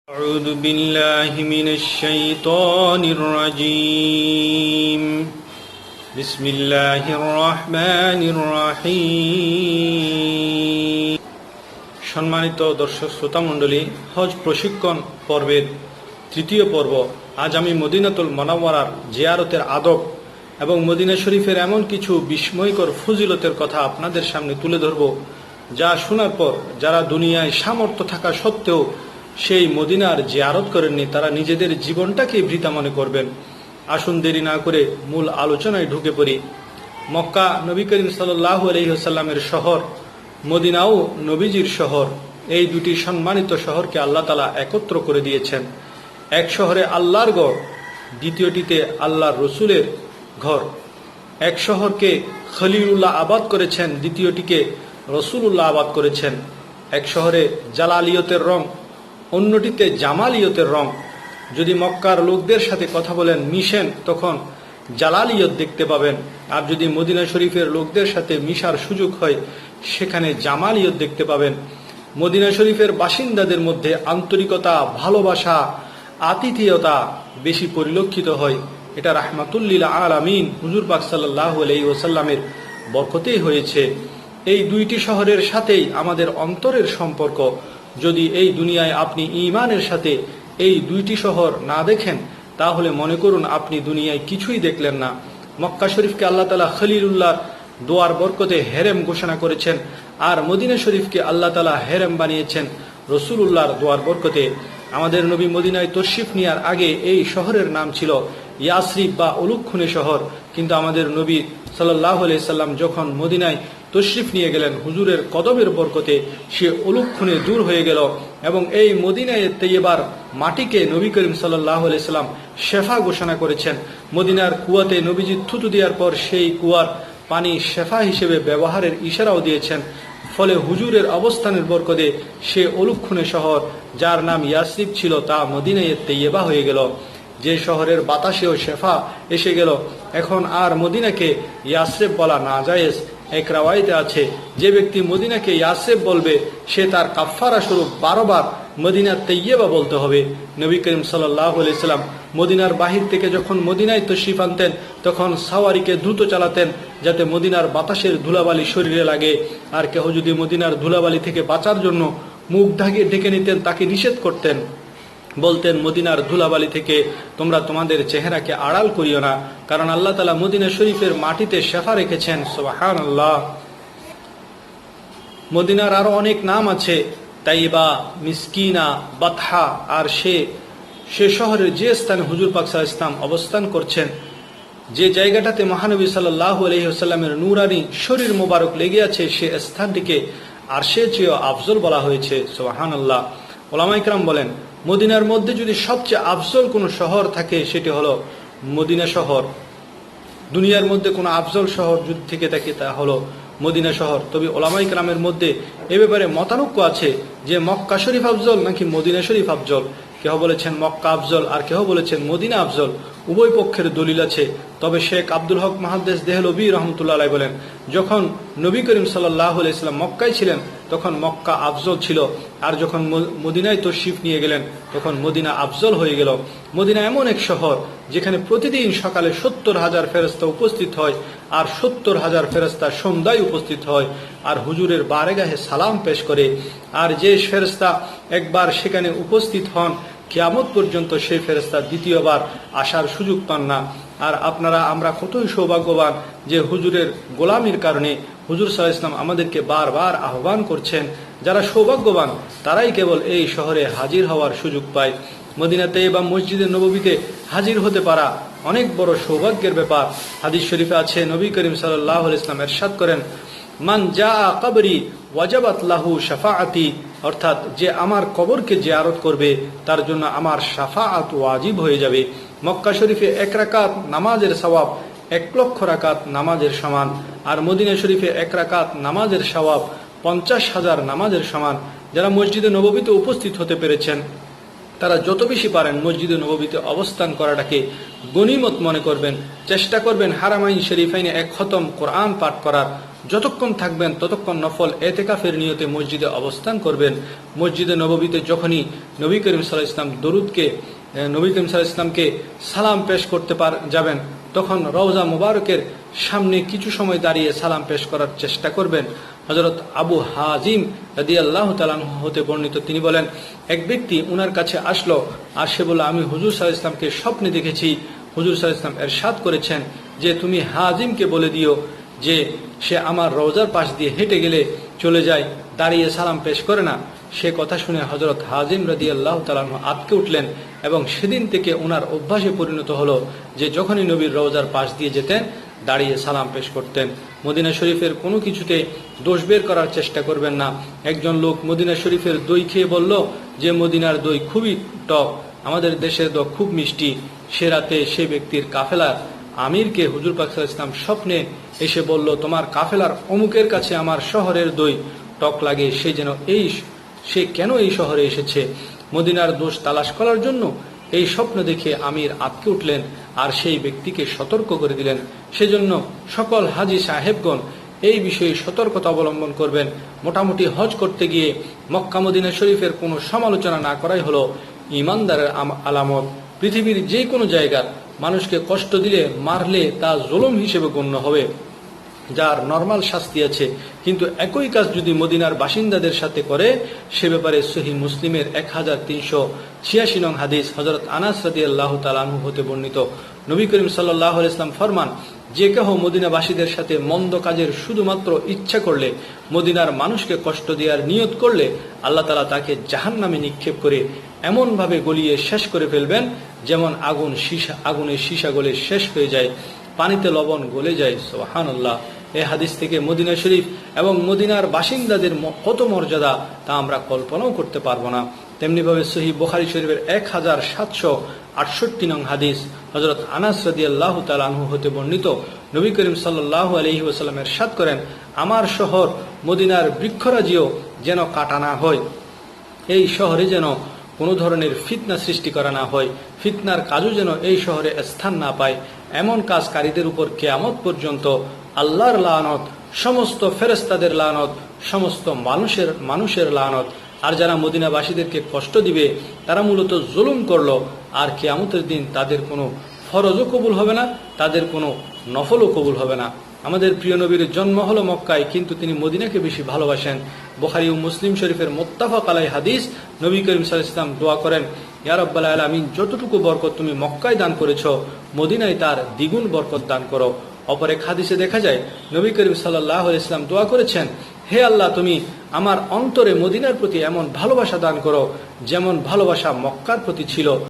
أعوذ بالله من الشيطان الرجيم بسم الله الرحمن الرحيم সম্মানিত দর্শক শ্রোতা মণ্ডলী, হজ প্রশিক্ষণ পর্বের তৃতীয় পর্ব। আজ আমি মদিনাতুল মুনাওয়ারার জিয়ারতের আদব এবং মদিনা শরীফের এমন কিছু বিস্ময়কর ফজিলতের কথা আপনাদের সামনে তুলে ধরব, যা শোনার পর যারা দুনিয়ায় সামর্থ্য থাকা সত্ত্বেও সেই মদিনার জিয়ারত করেননি, তারা নিজেদের জীবনটাকে বৃথা মনে করবেন। আসুন দেরি না করে মূল আলোচনায় ঢুকে পড়ি। মক্কা নবী করিম সাল্লাল্লাহু আলাইহি ওয়াসাল্লামের শহর, মদিনাও নবীজির শহর। এই দুটি সম্মানিত শহরকে আল্লাহ তাআলা একত্র করে দিয়েছেন। এক শহরে আল্লাহর ঘর, দ্বিতীয়টিতে আল্লাহর রসুলের ঘর। এক শহরকে খলিলুল্লাহ আবাদ করেছেন, দ্বিতীয়টিকে রসুলুল্লাহ আবাদ করেছেন। এক শহরে জালালিয়তের রং, অন্যটিতে জামালিয়তের রং। যদি মক্কার লোকদের সাথে কথা বলেন, মিশেন, তখন জালালিয়ত দেখতে পাবেন। আর যদি মদিনা শরীফের লোকদের সাথে মিশার সুযোগ হয়, সেখানে জামালিয়ত দেখতে পাবেন। মদিনা শরীফের বাসিন্দাদের মধ্যে আন্তরিকতা, ভালোবাসা, আতিথেয়তা বেশি পরিলক্ষিত হয়। এটা রাহমাতুল্লিল আলামিন হুজুর পাক সাল্লাল্লাহু আলাইহি ওয়াসাল্লামের বরকতেই হয়েছে। এই দুইটি শহরের সাথেই আমাদের অন্তরের সম্পর্ক। যদি এই দুনিয়ায় আপনি ঈমানের সাথে এই দুইটি শহর না দেখেন, তাহলে মনে করুন আপনি দুনিয়ায় কিছুই দেখলেন না। মক্কা শরীফকে আল্লাহ তাআলা খলিলুল্লাহর দোয়ার বরকতে হেরেম ঘোষণা করেছেন, আর মদিনা শরীফকে আল্লাহ তাআলা হেরেম বানিয়েছেন রসুলুল্লাহর দোয়ার বরকতে। আমাদের নবী মদিনায় তশরিফ নেওয়ার আগে এই শহরের নাম ছিল ইয়াসরিব বা অলুক্ষণে শহর। কিন্তু আমাদের নবী সাল্লাল্লাহু আলাইহি সাল্লাম যখন মদিনায় তশরিফ নিয়ে গেলেন, হুজুরের কদমের বরকতে সে অলুক্ষণে দূর হয়ে গেল। এবং এই মদিনায় তৈয়বার মাটিকে নবী করিম সাল্লাল্লাহু আলাইহি সাল্লাম শেফা ঘোষণা করেছেন। মদিনার কুয়াতে নবীজি থুতু দেওয়ার পর সেই কুয়ার পানি শেফা হিসেবে ব্যবহারের ইশারাও দিয়েছেন। ফলে হুজুরের অবস্থানের বরকতে সে অলুক্ষণে শহর, যার নাম ইয়াসরিব ছিল, তা মদিনায় তৈয়বা হয়ে গেল। যে শহরের বাতাসেও শেফা এসে গেল, এখন আর মদিনাকে ইয়াসরিব বলা না জায়েজ। এক রাওয়ায়েতে আছে, যে ব্যক্তি মদিনাকে ইয়াসরিব বলবে, সে তার কাফফারা স্বরূপ 12 বার মদিনা তৈয়বা বলতে হবে। নবী করিম সাল্লাল্লাহু আলাইহি সাল্লাম মদিনার বাহির থেকে যখন মদিনায় তশরিফ আনতেন, তখন সাওয়ারিকে দ্রুত চালাতেন, যাতে মদিনার বাতাসের ধুলাবালি শরীরে লাগে। আর কেহ যদি মদিনার ধুলাবালি থেকে বাঁচার জন্য মুখ ঢেকে নিতেন, তাকে নিষেধ করতেন, বলতেন, মদিনার ধুলাবালি থেকে তোমরা তোমাদের চেহারাকে আড়াল করিও না, কারণ আল্লাহ তাআলা মদিনা শরীফের মাটিতে শেফা রেখেছেন। সুবহানাল্লাহ। মদিনার আরো অনেক নাম আছে, তাইবা, মিসকিনা, বাতহা। আর সে শহরের যে স্থানে হুজুর পাক সাল্লাল্লাহু আলাইহি ওয়াসাল্লাম অবস্থান করছেন, যে জায়গাটাতে মহানবী সাল্লাল্লাহু আলাইহি ওয়াসাল্লামের নূরানি শরীর মোবারক লেগে আছে, সে স্থানটিকে আরশের চেয়ে আফজল বলা হয়েছে। সুবহানাল্লাহ। উলামায়ে কেরাম বলেন, মদিনার মধ্যে যদি সবচেয়ে আফজল কোনো শহর থাকে, সেটি হলো মদিনা শহর। দুনিয়ার মধ্যে কোনো আফজল শহর যদি থেকে থাকে, তা হলো মদিনা শহর। তবে উলামায়ে কেরামের মধ্যে এ ব্যাপারে মতানৈক্য আছে যে মক্কা শরীফ আফজল নাকি মদিনা শরীফ আফজল। কেহ বলেছেন মক্কা আফজল, আর কেহ বলেছেন মদিনা আফজল। উভয় পক্ষের দলিল আছে। তবে শেখ আব্দুল হক মুহাদ্দিস দেহলভী রহমতুল্লাহ আলাইহি বলেন, যখন নবী করিম সাল্লাল্লাহু আলাইহি সাল্লাম মক্কায় ছিলেন, তখন মক্কা আফজল ছিল, আর যখন মদিনায় তশরিফ নিয়ে গেলেন, তখন মদিনা আফজল হয়ে গেল। মদিনা এমন এক শহর যেখানে প্রতিদিন সকালে 70,000 ফেরেশতা উপস্থিত হয়, আর 70,000 ফেরেশতা সন্ধ্যায় উপস্থিত হয়, আর হুজুরের বারেগাহে সালাম পেশ করে। আর যে ফেরেশতা একবার সেখানে উপস্থিত হন, কিয়ামত পর্যন্ত সেই ফেরেশতা দ্বিতীয়বার আসার সুযোগ পান না। আর আমরা কতই সৌভাগ্যবান যে হুজুরের গোলামির কারণে হুজুর সাল্লাল্লাহু আলাইহি ওয়াসাল্লাম আমাদেরকে বারবার আহ্বান করছেন। যারা সৌভাগ্যবান তারাই কেবল এই শহরে হাজির হওয়ার সুযোগ পায়। মদিনাতে বা মসজিদে নববীতে হাজির হতে পারা অনেক বড় সৌভাগ্যের ব্যাপার। হাদিস শরীফে আছে, নবী করিম সাল্লাল্লাহু আলাইহি ওয়াসাল্লাম ইরশাদ করেন, মান জাআ কবরি ওয়াজাবাত লাহু শাফাআতি, অর্থাৎ যে আমার কবরকে জিয়ারত করবে, তার জন্য আমার শাফাআত ওয়াজিব হয়ে যাবে। মক্কা শরীফে 1 রাকাত নামাজের সওয়াব 1 লক্ষ রাকাত নামাজের সমান, আর মদিনা শরীফে 1 রাকাত নামাজের সওয়াব 50,000 নামাজের সমান। যারা মসজিদে নববীতে উপস্থিত হতে পেরেছেন, তারা যত বেশি পারেন মসজিদে নববীতে অবস্থান করাটাকে গনিমত মনে করবেন। চেষ্টা করবেন হারামাইন শরীফাইনে 1 খতম কোরআন পাঠ করার। যতক্ষণ থাকবেন ততক্ষণ নফল এতেকাফের নিয়তে মসজিদে অবস্থান করবেন। মসজিদে নববীতে যখনই নবী করিম সাল্লাল্লাহু আলাইহি ওয়াসাল্লাম দরুদকে নবী করিম সাল্লাল্লাহু আলাইহি ওয়াসাল্লামকে সালাম পেশ করতে যাবেন, তখন রওজা মুবারকের সামনে কিছু সময় দাঁড়িয়ে সালাম পেশ করার চেষ্টা করবেন। হযরত আবু হাজিম রাদিয়াল্লাহু তাআলা আনহু হতে বর্ণিত, তিনি বলেন, এক ব্যক্তি উনার কাছে আসলো আর সে বলল, আমি হুজুর সাল্লাল্লাহু আলাইহি ওয়াসাল্লামকে স্বপ্নে দেখেছি। হুজুর সাল্লাল্লাহু আলাইহি ওয়াসাল্লাম ইরশাদ করেছেন যে তুমি হাজিমকে বলে দিও যে সে আমার রওজার পাশ দিয়ে হেঁটে গেলে চলে যায়, দাঁড়িয়ে সালাম পেশ করে না। সে কথা শুনে হযরত হাজিম রাদিয়াল্লাহু তাআলা আনহু আঁতকে উঠলেন এবং সেদিন থেকে ওনার অভ্যাসে পরিণত হলো যে যখনই নবীর রওজার পাশ দিয়ে যেতেন দাঁড়িয়ে সালাম পেশ করতেন। মদিনা শরীফের কোনো কিছুতে দোষ বের করার চেষ্টা করবেন না। একজন লোক মদিনা শরীফের দই খেয়ে বলল যে মদিনার দই খুবই টক, আমাদের দেশের দই খুব মিষ্টি। সে রাতে সে ব্যক্তির কাফেলার আমিরকে হুজুর পাক সাল্লাল্লাহু আলাইহি ওয়াসাল্লাম স্বপ্নে এসে বলল, তোমার কাফেলার অমুকের কাছে আমার শহরের দই টক লাগে, সে কেন এই শহরে এসেছে? মদিনার দোষ তালাশ করার জন্য এই স্বপ্ন দেখে আমির আঁতকে উঠলেন আর সেই ব্যক্তিকে সতর্ক করে দিলেন। সেজন্য সকল হাজী সাহেবগণ এই বিষয়ে সতর্কতা অবলম্বন করবেন। মোটামুটি হজ করতে গিয়ে মক্কা মদিনা শরীফের কোনো সমালোচনা না করাই হলো ঈমানদারের আলামত। পৃথিবীর যে কোনো জায়গার মানুষকে কষ্ট দিলে, মারলে তা জুলুম হিসেবে গণ্য হবে, যার নরমাল শাস্তি আছে। কিন্তু একই কাজ যদি মদিনার বাসিন্দাদের সাথে করে, সে ব্যাপারে সহিহ মুসলিমের 1386 নং হাদিস হযরত আনাস রাদিয়াল্লাহু তাআলা আনহু হতে বর্ণিত, নবী করিম সাল্লাল্লাহু আলাইহি ওয়াসাল্লাম ফরমান, যে কেহ মদিনাবাসীদের সাথে মন্দ কাজের শুধুমাত্র ইচ্ছা করলে, মদিনার মানুষকে কষ্ট দেওয়ার নিয়ত করলে, আল্লাহ তাআলা তাকে জাহান্নামে নিক্ষেপ করে এমনভাবে গলিয়ে শেষ করে ফেলবেন যেমন আগুনের সীসা গলে শেষ হয়ে যায়, পানিতে লবণ গলে যায়। সুবহানাল্লাহ। এই হাদিস থেকে মদিনা শরীফ এবং মদিনার বাসিন্দাদের কত মর্যাদা তা আমরা কল্পনাও করতে পারবো না। তেমনিভাবে সহিহ বুখারী শরীফের 1768 নং হাদিস হযরত আনাস রাদিয়াল্লাহু তাআলা আনহু হতে বর্ণিত, নবী করিম সাল্লাল্লাহু আলাইহি ওয়াসাল্লাম ইরশাদ করেন, আমার শহর মদিনার বৃক্ষরাজিও যেন কাটা না হয়, এই শহরে যেন কোনো ধরনের ফিতনা সৃষ্টি করা না হয়, ফিতনার কাজও যেন এই শহরে স্থান না পায়। এমন কাজকারীদের উপর কিয়ামত পর্যন্ত আল্লাহর লানত, সমস্ত ফেরেশতাদের লানত, সমস্ত মানুষের লানত। আর যারা মদিনাবাসীদেরকে কষ্ট দিবে তারা মূলত জুলুম করলো, আর কিয়ামতের দিন তাদের কোনো ফরজও কবুল হবে না, তাদের কোনো নফলও কবুল হবে না। আমাদের প্রিয় নবীর জন্ম হলো মক্কায়, কিন্তু তিনি মদিনাকে বেশি ভালোবাসেন। বুখারী ও মুসলিম শরীফের মুত্তাফাক আলাইহি হাদিস, নবী করিম সাল্লাল্লাহু আলাইহি ওয়াসাল্লাম দোয়া করেন, ইয়া রাব্বাল আলামিন, যতটুকু বরকত তুমি মক্কায় দান করেছো, মদিনায় তার দ্বিগুণ বরকত দান করো। অপর এক হাদিসে দেখা যায় নবী করিম সাল্লাল্লাহু আলাইহি ওয়াসাল্লাম দোয়া করেছেন, হে আল্লাহ, তুমি আমার অন্তরে মদিনার প্রতি এমন ভালোবাসা দান করো যেমন ভালোবাসা মক্কার প্রতি ছিল।